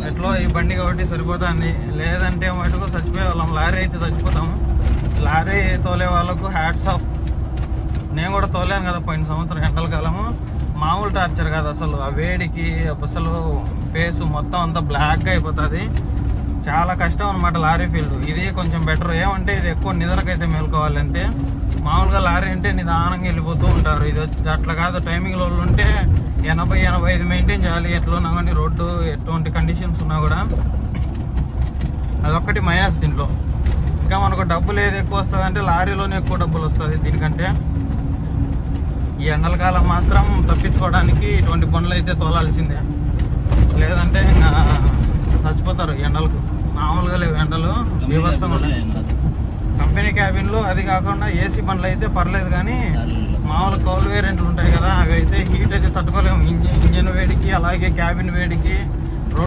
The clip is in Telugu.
ఎట్లో ఈ బండి కాబట్టి సరిపోతుంది, లేదంటే మటుకు చచ్చిపోయే వాళ్ళం. లారీ అయితే చచ్చిపోతాము. లారీ తోలే వాళ్ళకు హ్యాట్స్ ఆఫ్. నేను కూడా తోలాను కదా పోయిన సంవత్సరం ఎండల కాలము. మామూలు టార్చర్ కాదు అసలు. ఆ వేడికి అసలు ఫేస్ మొత్తం అంతా బ్లాక్గా అయిపోతుంది. చాలా కష్టం అనమాట లారీ ఫీల్డ్. ఇది కొంచెం బెటర్. ఏమంటే ఇది ఎక్కువ నిద్రకైతే మేలుకోవాలి అంతే. మామూలుగా లారీ అంటే నిదానంగా వెళ్ళిపోతూ ఉంటారు. ఇది అట్లా కాదు. టైమింగ్ లో ఉంటే 80-85 మెయింటైన్ చేయాలి. ఎట్లా ఉన్నా కానీ రోడ్డు ఎటువంటి కండిషన్స్ ఉన్నా కూడా. అదొక్కటి మైనస్ దీంట్లో. ఇంకా మనకు డబ్బులు ఏది ఎక్కువ వస్తుంది అంటే లారీలోనే ఎక్కువ డబ్బులు వస్తుంది దీనికంటే. ఈ ఎండల కాలం మాత్రం తప్పించుకోవడానికి ఇటువంటి బండ్లు అయితే తోలాల్సిందే, లేదంటే ఇంకా చచ్చిపోతారు ఎండలకు. మామూలుగా లేవు ఎండలు, బీభత్సంగా ఉన్నాయి. కంపెనీ క్యాబిన్లు అది కాకుండా ఏసీ బండ్లు అయితే పర్లేదు, కానీ మామూలు కౌలు వేరియంట్లు ఉంటాయి కదా, అవి అయితే హీట్ అయితే తట్టుకోలేము. ఇంజన్ వేడికి అలాగే క్యాబిన్ వేడికి